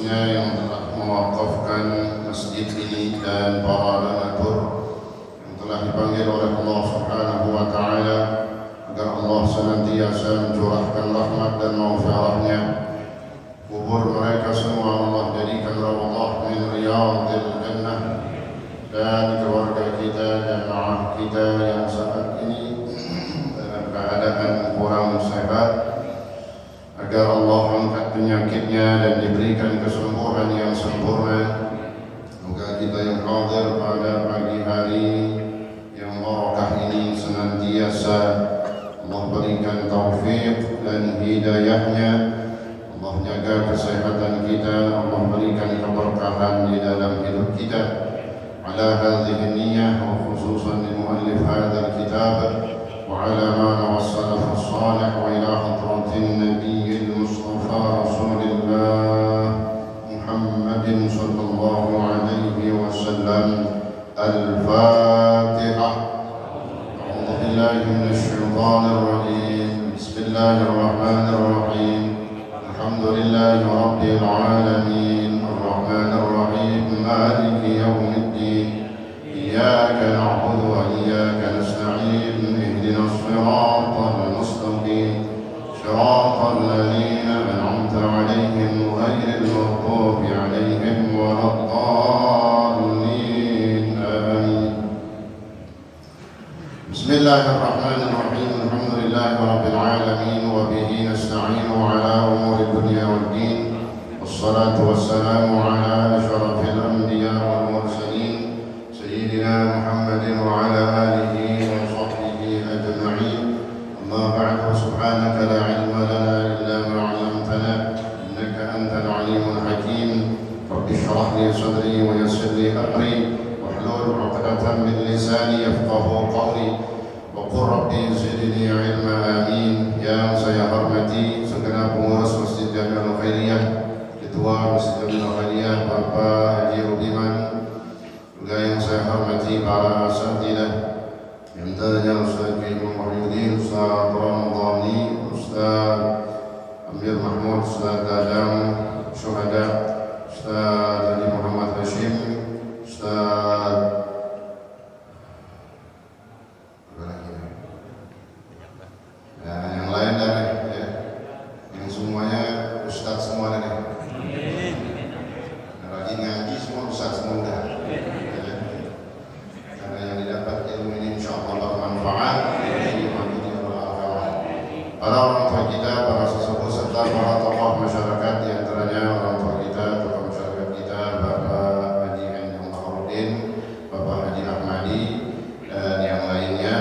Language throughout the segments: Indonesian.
khususnya yang telah mewakafkan masjid ini dan para donatur yang telah dipanggil oleh Allah Subhanahu wa Ta'ala agar Allah senantiasa mencurahkan rahmat dan maghfirah-Nya. Kubur mereka semua Allah jadikan rawdah min riyadil jannah, dan keluarga kita, jamaah kita yang saat ini dalam keadaan kurang sehat, agar Allah angkat penyakitnya dan diberikan kesembuhan yang sempurna. Semoga kita yang hadir pada pagi hari yang barakah ini senantiasa Allah berikan taufik dan hidayahnya. Allah jaga kesehatan kita, Allah berikan keberkahan di dalam hidup kita. Ala hadhihi niyyah wa khususan li muallif hadzal kitab wa ala ma nawassalahu as-salih wa ila hadratin nabiyil mustafa rasulillah Muhammadin sallallahu alaihi wasallam. Al-Fatihah. A'udzu billahi minasy syaithanir rajim. Bismillahirrahmanirrahim. Alhamdulillahi rabbil alamin. Ar-Rahmanir Rahim. Maliki yaumiddin. Iyyaka na'budu wa iyyaka nasta'in. Ihdinas siratal mustaqim. Siratal ladzina an'amta 'alaihim ghairil maghdubi 'alaihim waladdallin. Amin. Bismillahirrahmanirrahim. Alhamdulillahi rabbil alamin wa bihi nasta'inu 'ala umuri dunya waddin. Wassalatu wassalamu 'ala asyrafil anbiya wal mursalin sayyidina Muhammadin wa 'ala alihi wa sahbihi ajma'in. Amma ba'du. Subhanaka la 'ilma lana illa ma 'allamtana innaka antal 'alimul hakim. Rabbi shrah li sadri wa yassir li amri wahlul 'uqdatam min lisani yafqahu qawli. Qur Rabbi zidni ilma. Amin. Yang saya hormati segenap pengurus Masjid Jami'ul Khairiyah, Ketua Masjid Jami'ul Khairiyah Bapak Haji Rudiman, juga yang saya hormati para asatidzah, yang tanya Ustaz Imam Wahyudin, Ustaz Ramadhani, Ustaz Amir Mahmud, Ustaz Adam Syuhada, Ustaz Haji Muhammad Hashim, Ustaz yang lain dari ya, yang semuanya ustaz semua dari lagi ngaji semua ustaz semua udah ya. Karena yang didapat ilmu ini insyaallah bermanfaat para orang tua kita, para sesepuh serta para tokoh masyarakat, di antaranya orang tua kita, tokoh masyarakat kita, Bapak Haji Endang Mahrudin, Bapak Haji Ahmadi, dan yang lainnya.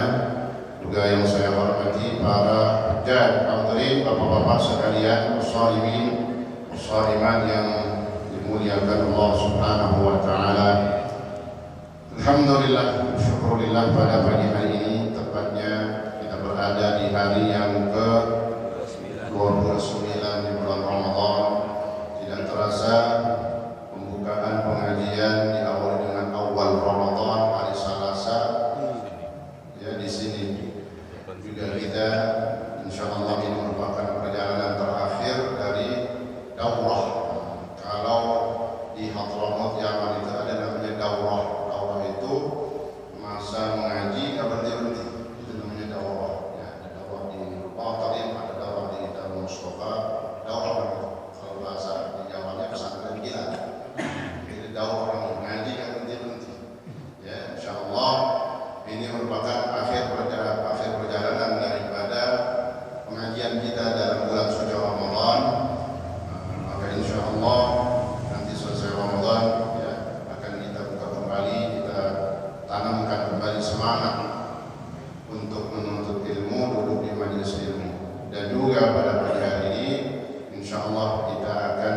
Juga yang saya hormati para hujjah hadirin, bapak-bapak sekalian, shaimin, shaimat yang dimuliakan Allah Subhanahu wa Ta'ala. Alhamdulillah, syukurillah, pada pagi hari ini tepatnya kita berada di hari yang ke-29 di bulan Ramadan. Tidak terasa pembukaan pengajian diawali dengan awal Ramadan, hari Selasa ya di sini. Juga kita insyaallah ini merupakan perjalanan terakhir dari daurah. Kalau di Hadramaut Yaman itu ada namanya daurah. Daurah itu masa mengaji nggak berhenti. Itu namanya daurah. Ya, ada daurah di Batarim, ada daurah di Darul Mustafa. Daurah kalau bahasa di Jawanya pesantren kilat. Jadi daurah mengaji nggak berhenti. Ya, insyaallah ini merupakan akhir perjalanan daripada pengajian kita dalam bulan suci Ramadan. Maka insyaallah nanti selesai Ramadan ya, akan kita buka kembali, kita tanamkan kembali semangat untuk menuntut ilmu, duduk di majelis ilmu. Dan juga pada pagi hari ini insyaallah kita akan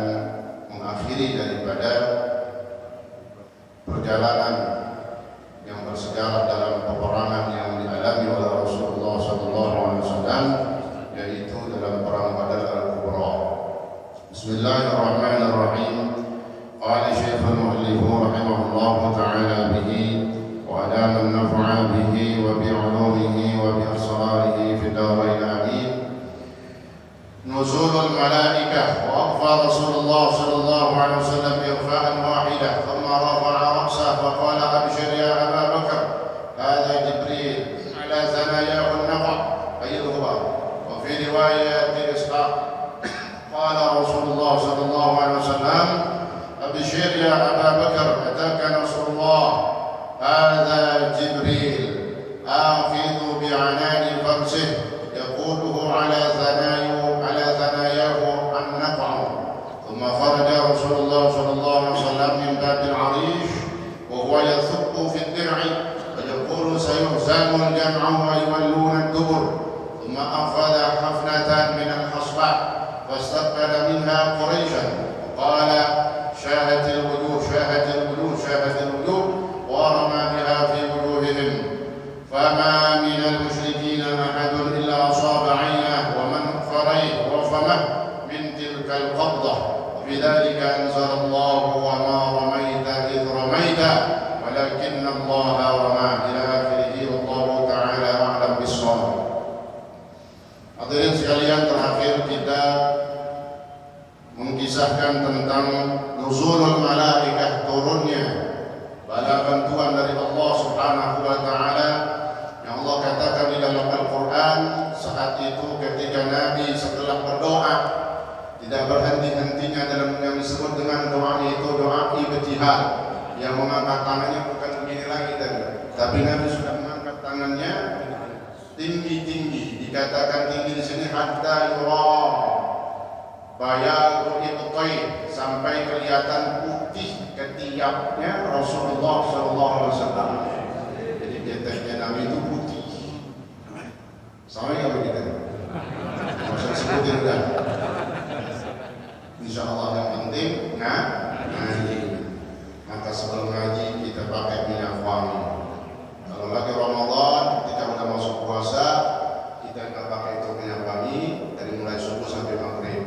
mengakhiri daripada perjalanan yang bersejarah dalam peperangan yang dialami oleh Rasulullah SAW, yaitu dalam perang Badar Al-Kubra. Bismillahirrahmanirrahim. Qala Syekhul Mu'allif rahimahullah ta'ala bihi wa adama an-naf'a bihi wa bi'ulumihi wa bi asrarihi fi darain amin. Nuzulul malaikah wa akhfa Rasulullah sallallahu عليه وسلم إرفاء واحدة ثم رفع رأسه وقال أبشر يا أبا بكر هذا جبريل على ثناياه النقع أي الغبار. وفي رواية إسحاق قال رسول الله صلى الله عليه وسلم أبشر يا أبا بكر أتاك نصر الله هذا جبريل آخذ بعنان فرسه يقوده على ثناياه النقع. ثم خرج رسول الله صلى الله عليه وسلم من باب العريش وهو يثق في الدرع ويقول سيهزم الجمع ويولون الدبر. ثم أخذ حفنة من الحصباء فاستقبل منها قريشا وقال شاهت الوجوه ورمى بها في وجوههم فما من المشركين أحد إلا أصاب عينه وفمه من تلك القبضة. وفي ذلك أنزل الله وما رميت إذ رميت ولكن الله رمى إلى آخره. والله تعالى أعلم بالصواب. Hadirin sekalian, terakhir kita mengisahkan tentang nuzulul malaikah, turunnya bala bantuan dari Allah Subhanahu wa taala yang Allah katakan di dalam Al-Qur'an. Saat itu ketika Nabi setelah berdoa tidak berhenti-hentinya dalam yang disebut dengan doa itu doa ibtihal, yang mengangkat tangannya bukan begini lagi tadi, tapi Nabi sudah mengangkat tangannya tinggi-tinggi. Dikatakan tinggi di sini hatta yura bayal ibtai, sampai kelihatan putih ketiaknya Rasulullah sallallahu alaihi wasallam. Jadi keteknya Nabi itu putih. Sama ya begitu. Maksud sebutin kan. Insyaallah yang penting ngaji. Maka sebelum ngaji kita pakai minyak wangi. Kalau lagi Ramadan, ketika udah masuk puasa, kita nggak pakai itu minyak wangi dari mulai subuh sampai maghrib.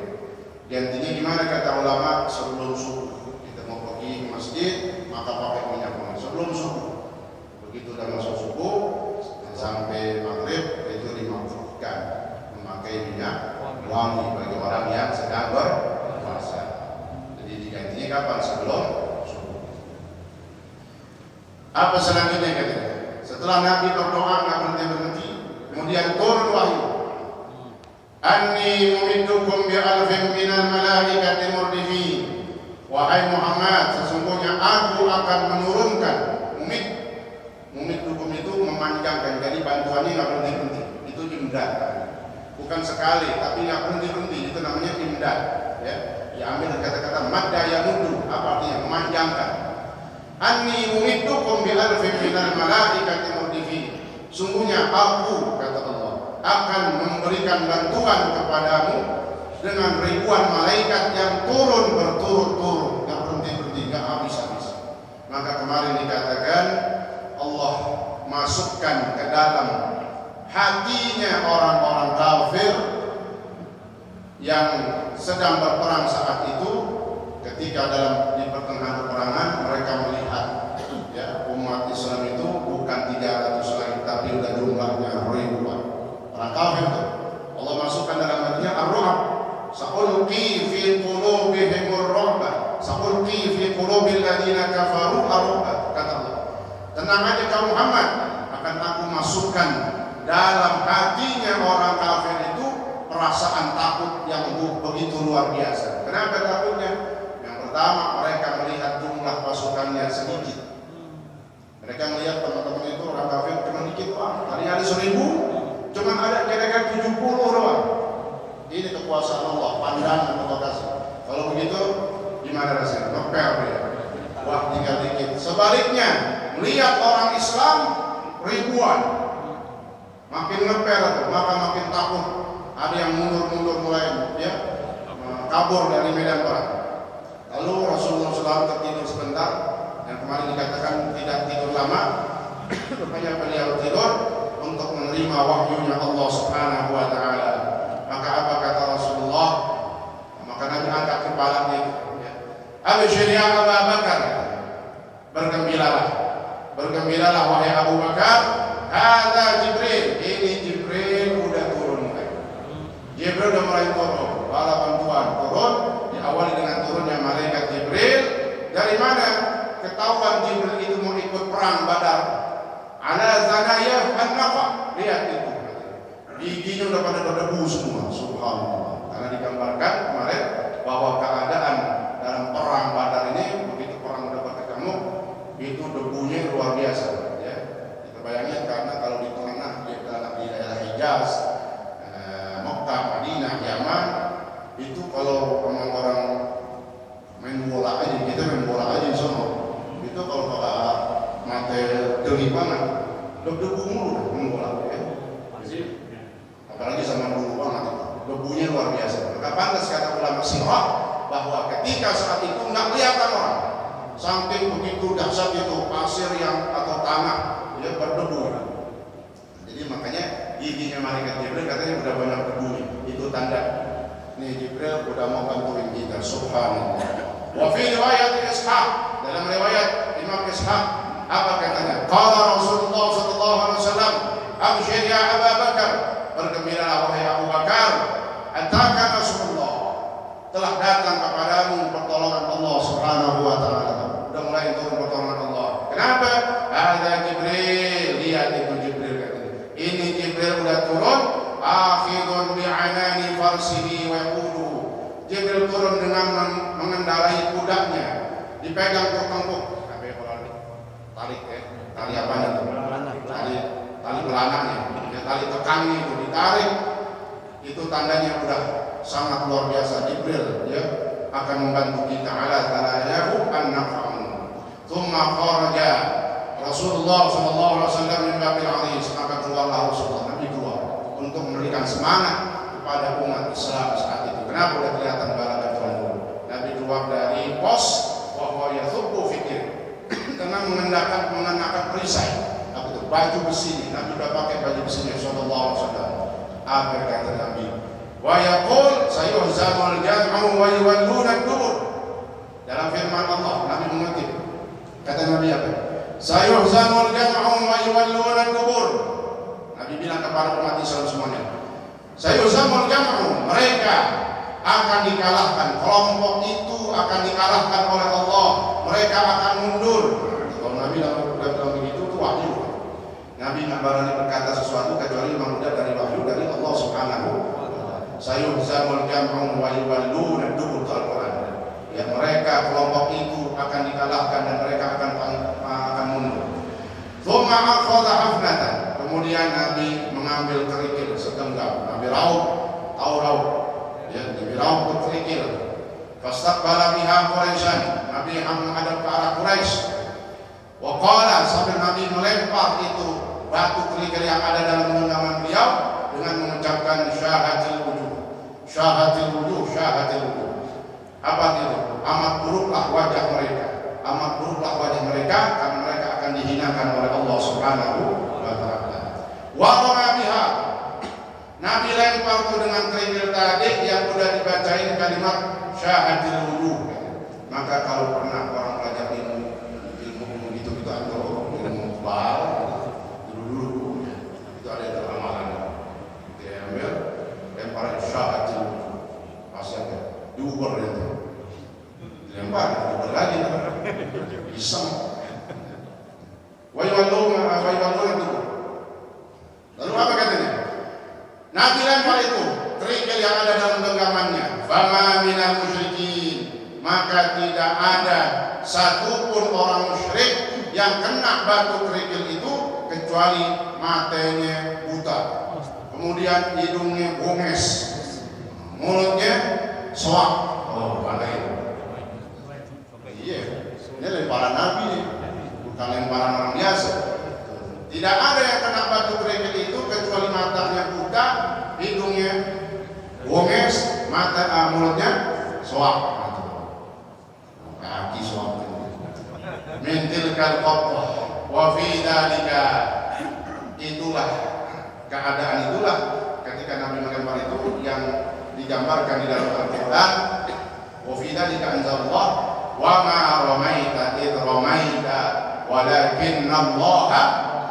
Gantinya gimana kata ulama? Sebelum subuh kita mau pergi ke masjid, maka pakai minyak wangi sebelum subuh. Begitu udah masuk subuh sampai maghrib, itu dimakruhkan memakai minyak wangi bagi orang yang sedang berpuasa. Jadi digantinya kapan? Sebelum subuh. Apa selanjutnya katanya? Setelah Nabi berdoa nggak berhenti, kemudian turun wahyu. Anni umiddukum bi alfin minal malaikati murdifin. Wahai Muhammad, sesungguhnya aku akan menurunkan umiddukum itu memanjangkan, jadi bantuannya nggak berhenti. Itu imdad. Bukan sekali, tapi nggak berhenti. Itu namanya imdad. Ya, diambil dari kata-kata madda yamuddu, apa artinya? Memanjangkan. Anni umiddukum bi alfin minal malaikati murdifin. Sungguhnya aku, kata Allah, akan memberikan bantuan kepadamu dengan ribuan malaikat yang turun berturut-turut, nggak berhenti-berhenti, nggak habis-habis. Maka kemarin dikatakan Allah masukkan ke dalam hatinya orang-orang kafir yang sedang berperang saat itu. Ketika di pertengahan peperangan, mereka melihat ya, umat Islam itu bukan 300 lagi, tapi udah jumlahnya ribuan. Orang kafir itu Allah masukkan dalam hatinya ar-ru'ab. Sa'ulqi fi qulubihim ar-ru'ba, sa'ulqi fi qulubil ladzina kafaru ar-ru'ba, kata Allah. Tenang aja kaum Muhammad, akan aku masukkan dalam hatinya orang kafir itu perasaan takut yang begitu luar biasa. Kenapa takutnya? Yang pertama, mereka melihat jumlah pasukannya sedikit. Mereka melihat teman-teman itu orang kafir cuma dikit, tadi ada 1000, cuma ada kira-kira 70 doang. Ini kekuasaan Allah, pandangan Allah kasih. Kalau begitu, gimana rasanya? Ngepel ya. Wah, tinggal dikit. Sebaliknya, melihat orang Islam ribuan, makin ngepel, maka makin takut. Ada yang mundur-mundur mulai ya, kabur dari medan perang. Lalu Rasulullah SAW tertidur sebentar, yang kemarin dikatakan tidak tidur lama, rupanya beliau tidur untuk menerima wahyunya Allah Subhanahu wa taala. Maka apa kata Rasulullah? Maka Nabi angkat kepalanya, Abshir ya Abu Bakar, bergembiralah wahai Abu Bakar, hadza Jibril, ini Jibril udah turun lagi. Jibril udah mulai turun, bala bantuan turun, diawali dengan turunnya malaikat Jibril lihat itu. Giginya udah pada berdebu semua, subhanallah. Karena digambarkan kemarin bahwa keadaan dalam perang Badar ini, begitu perang udah berkecamuk, itu debunya luar biasa. Ya, kita bayangin karena kalau di tengah di daerah Hijaz, Mekah, Madinah, Yaman, itu kalau orang main bola aja, kita main bola aja di sana. Itu kalau mata deli banget, debu mulu main bola. Ya. Apalagi sama dulu banget itu, debunya luar biasa. Maka pantas kata ulama sirah bahwa ketika saat itu nggak kelihatan orang, saking begitu dahsyat itu pasir yang atau tanah ya berdebu. Jadi makanya giginya malaikat Jibril katanya udah banyak debu. Itu tanda nih Jibril udah mau bantuin kita. Subhanallah. Wa fi riwayat Ishaq, dalam riwayat Imam Ishaq apa katanya? Qala Rasulullah sallallahu alaihi wasallam, "Abshir ya Abu Bakar." Bergembiralah wahai Abu Bakar, ataka Rasulullah, telah datang kepadamu pertolongan Allah Subhanahu wa taala. Sudah mulai turun pertolongan Allah. Kenapa? Ada Jibril, lihat itu Jibril katanya. Ini Jibril udah turun, akhidun bi'anani farsihi wa yaqulu. Jibril turun dengan mengendarai kudanya, dipegang tertengkuk. Apa ya kalau tarik ya? Tali apanya tuh? Tali belanaknya. Tali tekannya itu ditarik, itu tandanya udah sangat luar biasa. Jibril ya akan membantu kita ala ta'alayahu an-naf'amu. Thumma kharaja Rasulullah sallallahu alaihi wasallam min babil aziz, maka keluarlah Rasulullah, Nabi keluar untuk memberikan semangat kepada umat Islam saat itu. Kenapa udah kelihatan bala bantuan dulu? Nabi keluar dari pos wa yathubbu fikir dengan mengenakan perisai. Baju besi, Nabi sudah pakai baju besinya sallallahu alaihi wasallam. Apa kata Nabi? Wa yaqul sayuhzamul jam'u wa yuwalluna ad-dubur. Dalam firman Allah, Nabi mengutip. Kata Nabi apa? Sayuhzamul jam'u wa yuwalluna ad-dubur. Nabi bilang kepada umat Islam semuanya, sayuhzamul jam'u, mereka akan dikalahkan, kelompok itu akan dikalahkan oleh Allah, mereka akan mundur. Kalau Nabi sudah bilang begitu, itu wahyu. Nabi nggak berani berkata sesuatu kecuali memang udah dari wahyu dari Allah Subhanahu wa taala. Sayuhzamul jam'u wa yuwalluna ad-dubur, Al-Qur'an. Ya, mereka kelompok itu akan dikalahkan dan mereka akan mundur. Tsumma akhadha hafnatan. Kemudian Nabi mengambil kerikil segenggam. Nabi raup, tahu raup. Ya, Nabi raup kerikil. Fastaqbala biha Quraisyan. Nabi menghadap ke arah Quraisy. Wa qala, sambil Nabi melempar itu batu kerikil yang ada dalam genggaman beliau dengan mengucapkan syahatil wujuh. Syahatil wujuh, syahatil wujuh. Apa itu? Amat buruklah wajah mereka. Amat buruklah wajah mereka karena mereka akan dihinakan oleh Allah Subhanahu wa taala. Wa rama biha. Nabi lempar itu dengan kerikil tadi yang sudah dibacain kalimat syahatil wujuh. Maka kalau pernah orang belajar ilmu gitu atau ilmu bal dulu itu ada dalam amalan dia ambil lempar syahatil pasti ada diukur itu dilempar diukur lagi iseng waiwalluna itu. Lalu apa katanya? Nabi lempar itu kerikil yang ada dalam genggamannya, fama minal musyrikin, maka tidak ada satupun orang musyrik yang kena batu kerikil itu kecuali matanya buta, kemudian hidungnya bonges, mulutnya soak. Oh, mana itu? Iya, ini lemparan Nabi, bukan lemparan orang biasa. Tidak ada yang kena batu kerikil itu kecuali matanya buta, hidungnya bonges, mulutnya soak, kaki soak. Min tilkal qattah wa fi dzalika, itulah keadaan itulah ketika Nabi melempar itu yang digambarkan di dalam Al-Qur'an. Wa fi dzalika anzalallah wa ma ramaita id ramaita walakinna Allaha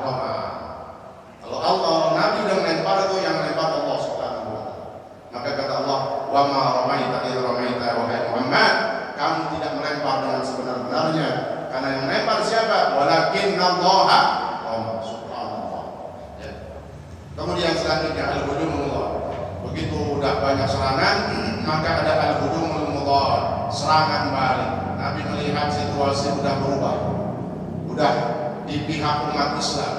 rama. Kalau Allah Nabi udah melempar itu yang melempar Allah Subhanahu wa taala. Maka kata Allah, wa ma ramaita id ramaita wahai Muhammad, kamu tidak melempar dengan sebenar-benarnya. Karena yang melempar siapa? Walakinna Allaha rama. Subhanallah. Ya. Kemudian selanjutnya al-hujumul mudhar. Begitu udah banyak serangan, maka ada al-hujumul mudhar, serangan balik. Nabi melihat situasi udah berubah, udah di pihak umat Islam.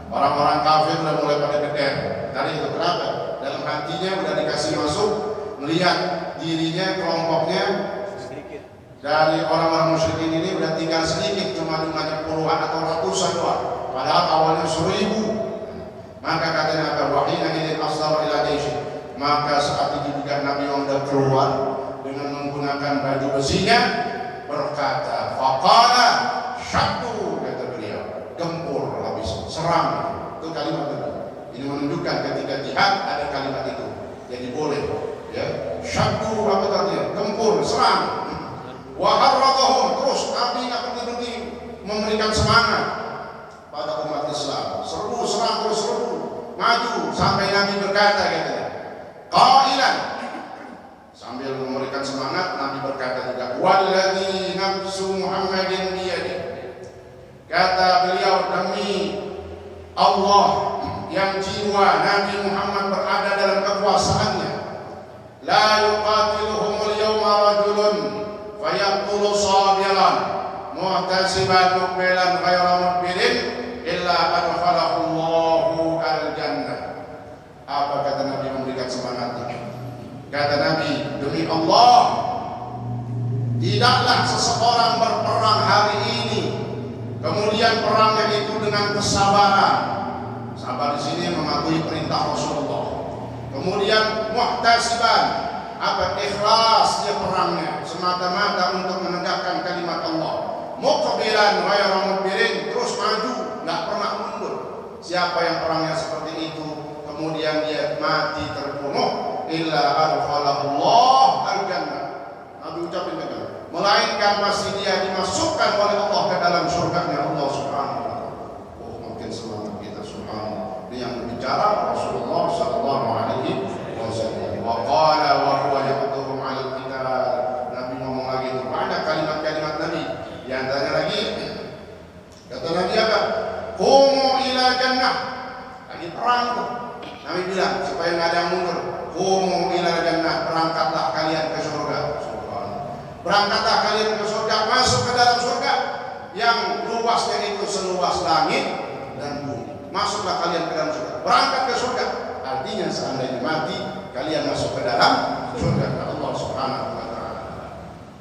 Orang-orang kafir udah mulai pada geder. Dari itu kenapa? Dalam hatinya udah dikasih masuk, melihat dirinya, kelompoknya dari orang-orang musyrikin ini udah tinggal sedikit, cuma puluhan atau ratusan doang. Padahal awalnya 1000. Maka katanya apa? Wahina idin asdara ila jaishi. Maka saat itu juga Nabi sudah keluar dengan menggunakan baju besinya, berkata, faqala syaddu, kata beliau, gempur habis, serang. Itu kalimat itu. Ini menunjukkan ketika jihad ada kalimat itu. Jadi boleh, ya. Syaddu apa artinya? Gempur, serang. Wa harradahum, terus Nabi enggak berhenti memberikan semangat pada umat Islam. Serbu, serang, terus serbu, maju sampai Nabi berkata katanya, qailan, sambil memberikan semangat Nabi berkata juga, walladzi nafsu Muhammadin biyadihi, kata beliau, demi Allah yang jiwa Nabi Muhammad berada dalam kekuasaannya, la yuqatiluhumul yawma rajulun fayaqtulu sabiran muhtasiban muqbilan ghayra mudbirin illa adkhalahu Allahu al-jannah. Apa kata Nabi memberikan semangatnya? Kata Nabi, demi Allah, tidaklah seseorang berperang hari ini kemudian perangnya itu dengan kesabaran. Sabar di sini mematuhi perintah Rasulullah. Kemudian muhtasiban, apa, ikhlas dia perangnya semata-mata untuk menegakkan kalimat Allah. Muqbilan ghayra mudbirin, terus maju, enggak pernah mundur. Siapa yang perangnya seperti itu kemudian dia mati terbunuh, illa adkhalahu Allah al-jannah. Nabi ucapin begitu. Melainkan pasti dia dimasukkan oleh Allah ke dalam surganya Allah Subhanahu wa taala. Oh, mungkin semangat kita, subhanallah. Ini yang berbicara Rasulullah sallallahu alaihi wasallam. Wa qala wa huwa yaqduhum 'alal qital. Nabi ngomong lagi itu banyak kalimat-kalimat Nabi. Di antaranya lagi kata Nabi apa? Qumu ila jannah. Lagi perang tuh. Nabi bilang supaya enggak ada yang mundur. Qumu ila jannah, berangkatlah kalian ke surga. Berangkatlah kalian ke surga, masuk ke dalam surga yang luasnya itu seluas langit dan bumi. Masuklah kalian ke dalam surga. Berangkat ke surga. Artinya seandainya mati, kalian masuk ke dalam surga Allah Subhanahu wa taala.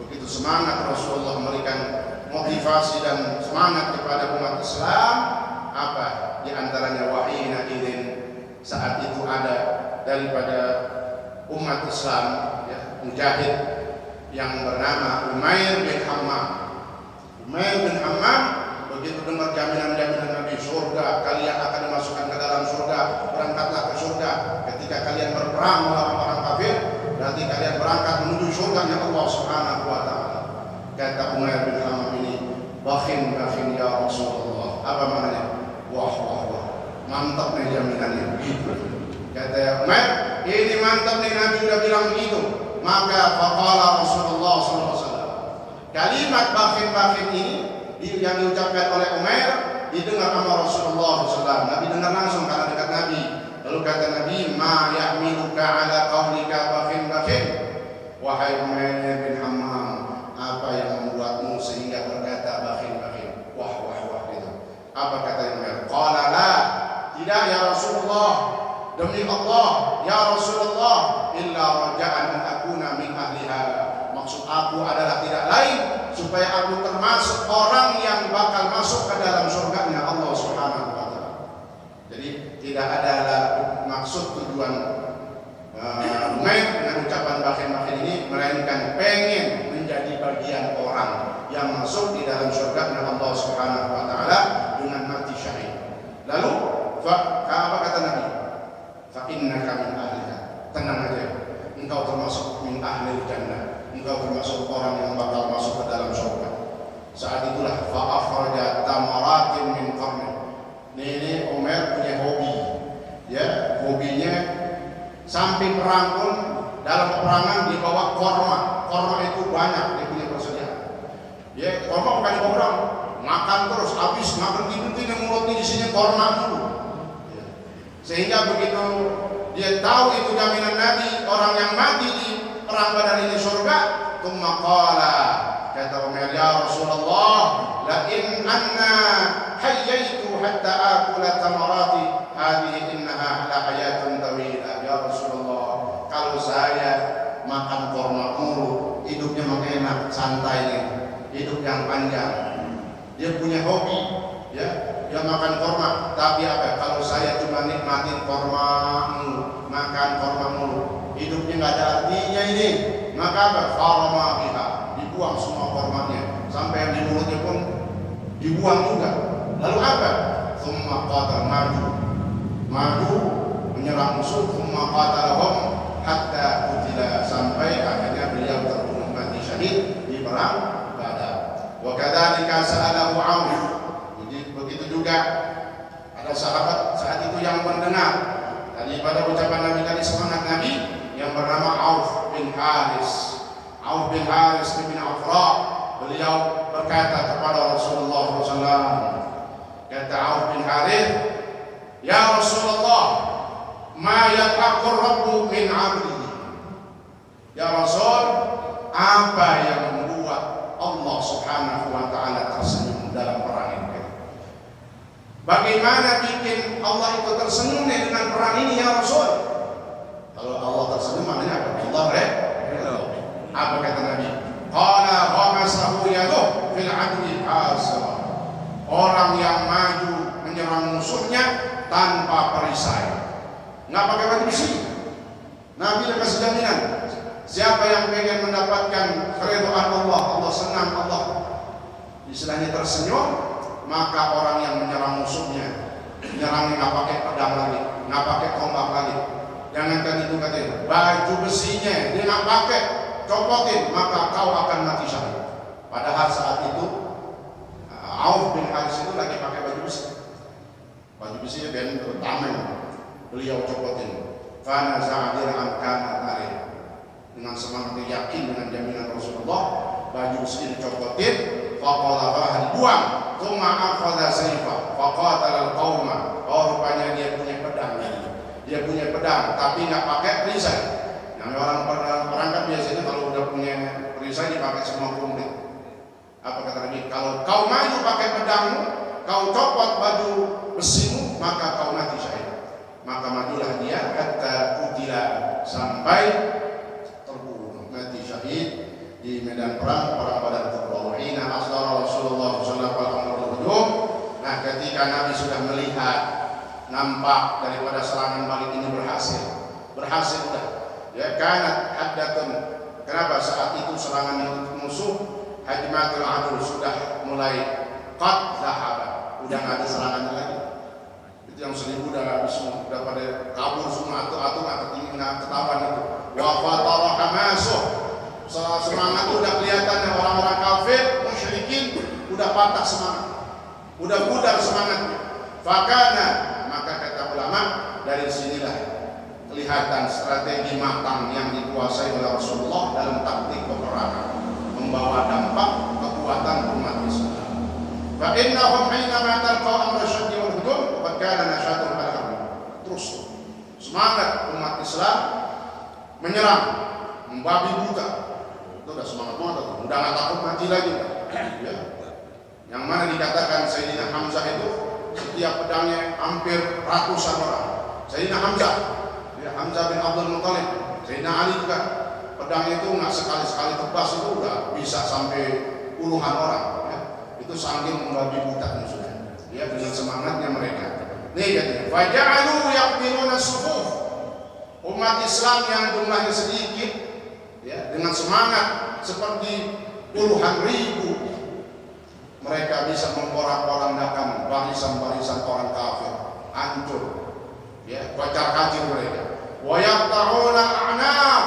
Begitu semangat Rasulullah memberikan motivasi dan semangat kepada umat Islam. Apa? Di antaranya wahina idin, saat itu ada daripada umat Islam, ya, mujahid yang bernama Umair bin Hammam. Umair bin Hammam begitu dengar jaminan-jaminan Nabi, surga, kalian akan dimasukkan ke dalam surga, berangkatlah ke surga. Ketika kalian berperang melawan orang kafir, berarti kalian berangkat menuju surganya Allah Subhanahu wa taala. Kata Umair bin Hammam ini, bakhin ya Rasulullah. Apa maknanya? Wah, mantap nih jaminannya. Kata Umair, ini mantap nih, Nabi sudah bilang begitu. Maka faqala Rasulullah SAW, kalimat bakhin ini yang diucapkan oleh Umair didengar sama Rasulullah SAW. Nabi dengar langsung karena dekat Nabi. Lalu kata Nabi, ma ya'miluka ala qawlika bakhin. Wahai Umair bin Hammam, apa yang membuatmu sehingga berkata bakhin? Wah gitu. Apa kata Umair? Qala la, tidak ya Rasulullah, demi Allah ya Rasulullah, illa raja'an akuna min ahliha. Maksud aku adalah tidak lain supaya aku termasuk orang yang bakal masuk ke dalam surganya Allah Subhanahu wa taala. Jadi tidak ada maksud tujuan Umair dengan ucapan bakhin ini melainkan pengen menjadi bagian orang yang masuk di dalam surganya Allah Subhanahu wa taala dengan mati syahid. Lalu apa kata Nabi? Fa innaka min ahliha. Tenang aja, engkau termasuk min ahlil jannah, engkau termasuk orang yang bakal masuk ke dalam surga. Saat itulah fa akhraja tamaratin min qarni. Ini Umar punya hobi, ya, hobinya sampai perang pun dalam peperangan dibawa korma. Korma itu banyak, dia punya persediaan. Ya, korma bukan dibawa, makan terus habis, nggak berhenti-berhenti mulutnya isinya korma dulu. Sehingga begitu dia tahu itu jaminan Nabi, orang yang mati di perang Badar ini surga, tsumma qala, kata Umar, ya Rasulullah, la in anna hayyaitu hatta akula tamarati hadhihi innaha la hayatun tawilah. Ya Rasulullah, kalau saya makan kurma mulu, hidupnya makin enak, santai nih, hidup yang panjang. Dia punya hobi, ya, dia makan kurma. Tapi apa? Kalau saya cuma nikmatin kurma mulu, makan kurma mulu, hidupnya nggak ada artinya ini. Maka apa? Farama biha, dibuang semua kurmanya, sampai yang di mulutnya pun dibuang juga. Lalu apa? Tsumma qatal, maju menyerang musuh. Tsumma qatalahum hatta qutila, sampai akhirnya beliau terbunuh mati syahid di perang Badar. Wa kadzalika sa'alahu Auf. Jadi begitu juga ada sahabat saat itu yang mendengar daripada ucapan Nabi tadi, semangat Nabi, yang bernama Auf bin Haris. Auf bin Haris bin Afra, beliau berkata kepada Rasulullah SAW, kata Auf bin Haris, ya Rasulullah, ma yaqaqur rabbu min 'abdihi. Ya Rasul, apa yang membuat Allah Subhanahu wa taala tersenyum dalam perang ini? Bagaimana bikin Allah itu tersenyum dengan perang ini ya Rasul? Kalau Allah tersenyum maknanya apa? Allah redha. Apa kata Nabi? Qala ghamasahu yaduh fil 'adli hasra. Orang yang maju menyerang musuhnya tanpa perisai, nggak pakai baju besi. Nabi udah kasih jaminan, siapa yang pengen mendapatkan keridhaan Allah, Allah senang, Allah istilahnya tersenyum, maka orang yang menyerang musuhnya, menyerangnya nggak pakai pedang lagi, nggak pakai tombak lagi. Jangankan itu, katanya baju besinya dia nggak pakai, copotin, maka kau akan mati syahid. Padahal saat itu Auf bin Haris itu lagi pakai baju besi. Baju besinya ben tameng, beliau copotin. Karena za'adir amkan tarik, dengan semangat yakin dengan jaminan Rasulullah, baju besi dicopotin, faqalaha dibuang, tsumma akhadha sayfa faqatala al-qauma. Oh, rupanya dia punya pedang, dia punya pedang tapi nggak pakai perisai. Yang orang perangkat biasanya kalau udah punya perisai dipakai semua komplit. Apa kata Nabi? Kalau kau maju pakai pedangmu, kau copot baju besimu, maka kau mati syahid. Maka majulah dia hatta qutila, sampai terbunuh mati syahid di medan perang Badar. Wahina asdara Rasulullah sallallahu alaihi wasallam. Nah, ketika Nabi sudah melihat, nampak daripada serangan balik ini berhasil sudah. Ya, kanat haddatun. Kenapa saat itu serangan musuh hajmatul adu sudah mulai qad zahaba, udah nggak ada serangan lagi. Yang 1000 udah habis semua, udah pada kabur semua, atau nggak ketahuan itu. Wa fatara hamasuh, semangat udah kelihatan ya, orang-orang kafir musyrikin udah patah semangat, udah pudar semangatnya. Fakana, maka kata ulama, dari sinilah kelihatan strategi matang yang dikuasai oleh Rasulullah dalam taktik peperangan, membawa dampak kekuatan umat Islam. Fa innahum hinama talqaw amra syaddi wal hujum wa kana nashatun al-amr. Terus semangat umat Islam menyerang, membabi buta. Itu udah semangat banget, udah nggak takut mati lagi. Ya. Yang mana dikatakan Sayyidina Hamzah itu setiap pedangnya hampir ratusan orang. Sayyidina Hamzah, ya, Hamzah bin Abdul Muttalib. Sayyidina Ali juga pedangnya itu nggak sekali tebas, itu udah bisa sampai puluhan orang. Itu saking membabi buta musuhnya, ya, dengan semangatnya mereka. Nih katanya, faja'alu yaqbiluna sufuf. Umat Islam yang jumlahnya sedikit, ya, dengan semangat seperti puluhan ribu, mereka bisa memporak-porandakan barisan-barisan orang kafir, hancur, ya, kocar-kacir mereka. Wa yaqta'una a'naq,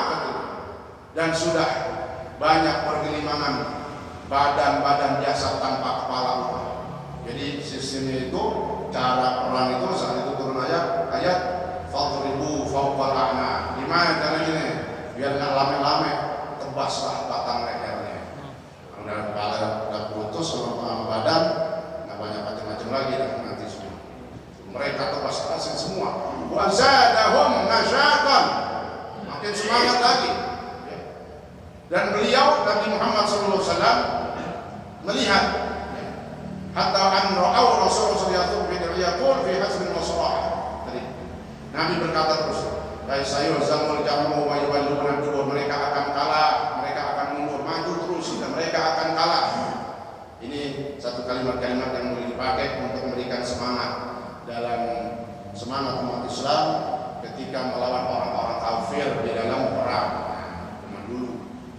dan sudah banyak pergelimangan badan-badan jasad tanpa kepala. Jadi sistemnya itu, cara perang itu saat itu turun ayat fadribu fawqal a'naq. Gimana caranya nih? Biar nggak lame-lame, tebaslah batang lehernya. Udah kepala udah putus sama badan, nggak banyak macam-macam lagi, dan nanti semua mereka tebas-tebasin semua. melihat hatta an ra'au Rasulullah yaqul fi hasbin wa sarah. Tadi Nabi berkata terus, sayuzamul jamu wa yawalluna dubur, mereka akan kalah, mereka akan mundur, maju terus dan mereka akan kalah. Ini satu kalimat-kalimat yang boleh dipakai untuk memberikan semangat dalam semangat umat Islam ketika melawan orang-orang kafir di dalam perang. Zaman dulu,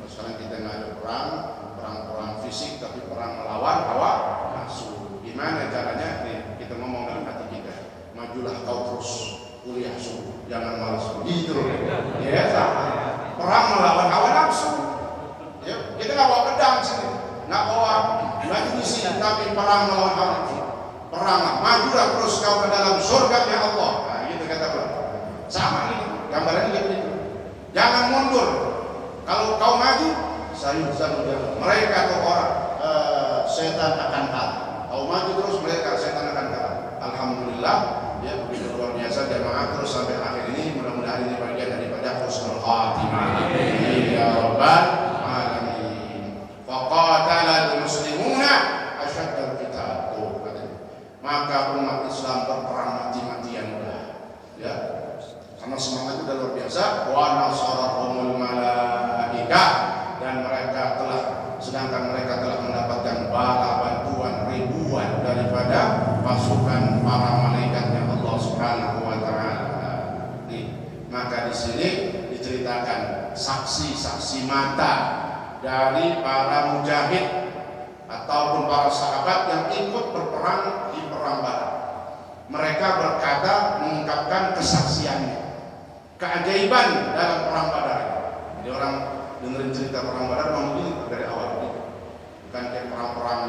sekarang kita nggak ada perang fisik, tapi perang melawan hawa nafsu. Gimana caranya? Nih, kita ngomong dalam hati kita, majulah kau terus, kuliah subuh, jangan malas begitu. Ya, perang melawan hawa nafsu. Ya, kita nggak bawa pedang sini, nggak bawa baju besi, tapi perang melawan hawa nafsu. Peranglah, majulah terus kau ke dalam surga ya Allah. Nah, gitu kata Bang. Sama ini, gambarannya begitu. Jangan mundur. Kalau kau maju, mereka atau orang setan akan kalah. Kau maju terus, mereka setan akan kalah. Alhamdulillah, ya begitu luar biasa jamaah terus sampai akhir ini. Mudah-mudahan ini bagian daripada husnul khatimah. Ya Rabbal alamin. Faqatalal muslimuna asyaddal qital. Maka umat Islam berperang mati-matian udah, ya, karena semangat itu udah luar biasa. Wa nasarahumul malaika, dan mereka telah, sedangkan mereka telah mendapatkan bala bantuan ribuan daripada pasukan para malaikatnya Allah Subhanahu wa taala. Maka di sini diceritakan saksi-saksi mata dari para mujahid ataupun para sahabat yang ikut berperang di perang Badar. Mereka berkata, mengungkapkan kesaksiannya, keajaiban dalam perang Badar. Jadi orang dengerin cerita perang Badar memang begini dari awal ini. Bukan kayak perang-perang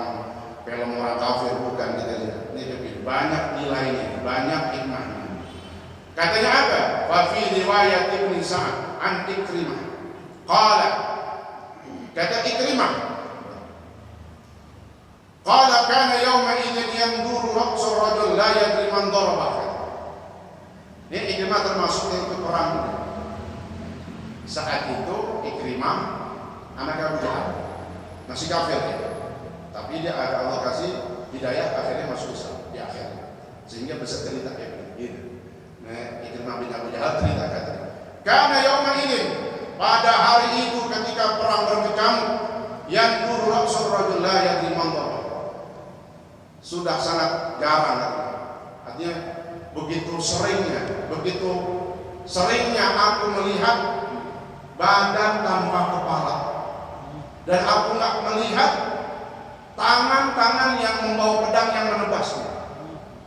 film orang kafir, bukan, kita lihat. Ini lebih banyak nilainya, banyak hikmahnya. Katanya apa? Wa fi riwayat Ibnu Sa'ad an Ikrimah. Qala, kata Ikrimah, qala kana yawma idzin yanduru ra'sul rajul la yadri man darabah. Ini Ikrimah termasuk yang ikut perang. Saat itu Ikrimah anak Abu Jahal, masih kafir ya. Tapi dia Allah kasih hidayah, akhirnya masuk Islam di akhir. Sehingga bisa cerita kayak begini. Nah, Ikrimah bin Abu Jahal cerita katanya, kana yawma idzin, pada hari itu ketika perang berkecamuk, yanduru ra'sul rajul la yadri man darabah. Sudah sangat jarang, artinya begitu seringnya aku melihat badan tanpa kepala, dan aku nggak melihat tangan-tangan yang membawa pedang yang menebasnya.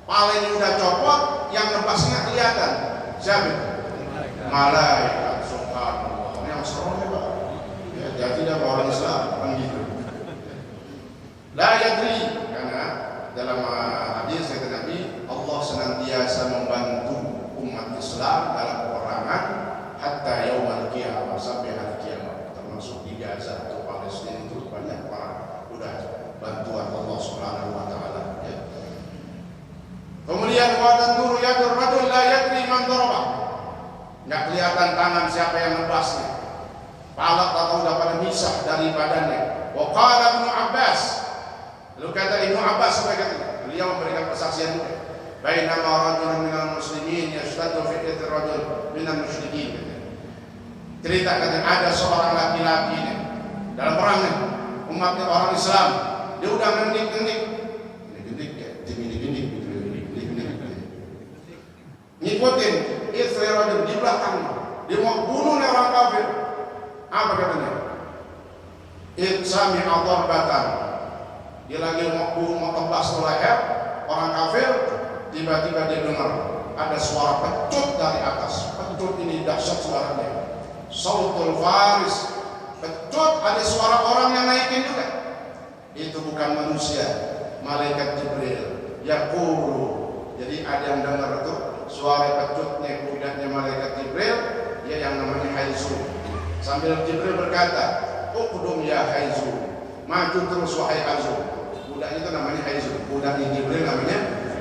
Palanya udah copot, yang nebasnya kelihatan. Siapa? Malaikat. Subhanallah. Ini yang serem ya Pak. Ya, jadi dia orang Islam kan gitu. La yadri, karena dalam hadis kata Nabi, Allah senantiasa membantu umat Islam dalam peperangan hatta yaumul qiyamah, sampai hari kiamat. Termasuk di Gaza atau Palestina itu banyak para udah bantuan Allah Subhanahu wa taala, ya. Kemudian wa tanduru yadur rajul la yadri man daraba. Enggak kelihatan tangan siapa yang nebasnya. Palat atau udah pada misah dari badannya. Wa qala Ibnu Abbas, lalu kata Ibnu Abbas sebagai beliau memberikan kesaksian juga. Bainama rajulun minal muslimin yashtaddu fi ithri rajul minal musyrikin. Cerita katanya ada seorang laki-laki ini dalam perang nih, umatnya orang Islam, dia udah ngendik-ngendik ya, digindik-gindik gitu, ngikutin ithri rajul di belakang, dia mau bunuh orang kafir. Apa katanya? Sami darbatan. Dia lagi mau tebas leher orang kafir, tiba-tiba dia dengar ada suara pecut dari atas. Pecut ini dahsyat suaranya. Sautul faris. Pecut, ada suara orang yang naikin juga. Itu bukan manusia, malaikat Jibril. Yaqulu. Jadi ada yang dengar itu suara pecutnya kudanya malaikat Jibril, dia yang namanya Haizu. Sambil Jibril berkata, "Uqdum ya Haizu." Maju terus wahai Haizu. Kudanya itu namanya Haizu. Kudanya Jibril namanya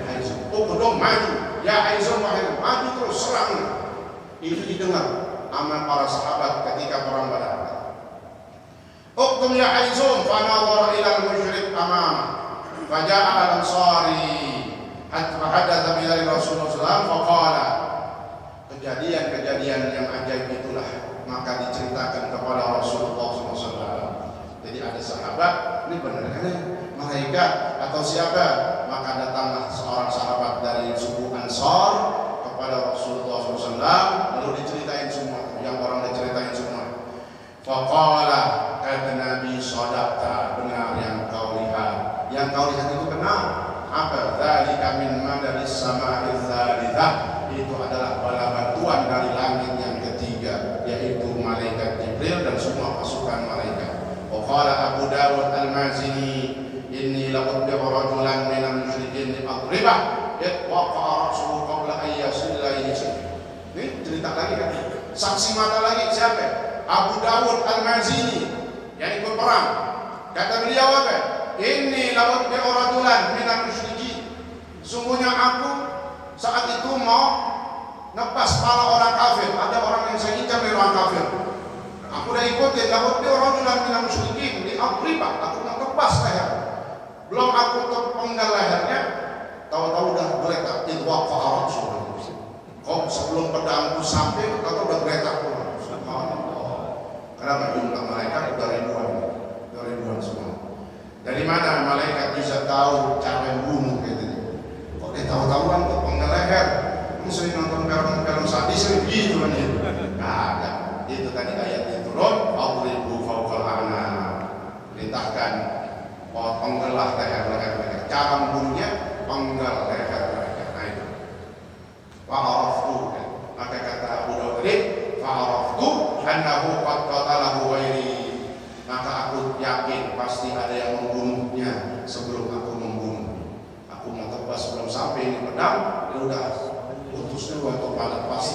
Haizu. Uqdum, maju ya Haizu, wahai maju terus serang. Itu didengar sama para sahabat ketika perang Badar. Uqtum ya Haizum, fanadhara ila al-musyrik amama. Faja'a al-ansari hatta hadatsa bi Rasulullah sallallahu alaihi wasallam faqala. Kejadian-kejadian yang ajaib itulah maka diceritakan kepada Rasulullah SAW. Jadi ada sahabat, ini benar kan malaikat atau siapa? Maka datanglah seorang sahabat dari suku Ansar kepada Rasulullah SAW, lalu diceritain semua, yang orang diceritain semua. Faqala, kata Nabi, sadaqta, benar yang kau lihat. Yang kau lihat itu benar. Apa? Dzalika min madaris samaa'i dzalitsah. Itu adalah bala bantuan dari langit yang ketiga, yaitu malaikat Jibril dan semua pasukan malaikat. Qala Abu Dawud Al-Mazini, inni laqad rajulan minal musyrikin li'adribah waqa'a ra'suhu qabla an yasilla ilayhi. Ini cerita lagi kan, saksi mata lagi siapa? Abu Dawud Al-Mazini yang ikut perang. Kata beliau apa? Inni laqad rajulan minal musyrikin, sungguhnya aku saat itu mau ngepas kepala orang kafir. Ada orang yang saya incar dari orang kafir. Aku udah ikutin, lalu dia orang bilang bilang musyrikin di Afrika. Aku mau ngepas leher. Belum aku terpenggal lehernya, tahu-tahu udah geletak. Itu waktu Arab sudah. Kok sebelum pedangku sampai, tahu udah geletak pula. Subhanallah. Karena jumlah malaikat udah ribuan semua. Dari mana malaikat bisa tahu cara membunuh gitu? Kok dia tahu-tahuan terpenggal leher? Sering nonton film-film sadis gitu kan itu. Nah, itu tadi ayatnya turun, "Adribu fawqal a'naq." Perintahkan penggelah leher mereka. Cara membunuhnya penggal leher mereka. Nah itu. Fa'araftu. Maka kata Abu Dawud tadi, "Fa'araftu annahu qad qatalahu ghairi." Maka aku yakin pasti ada yang membunuhnya sebelum aku membunuh. Aku mau tebas sebelum sampai ini pedang, ya udah putusnya waktu pada pasti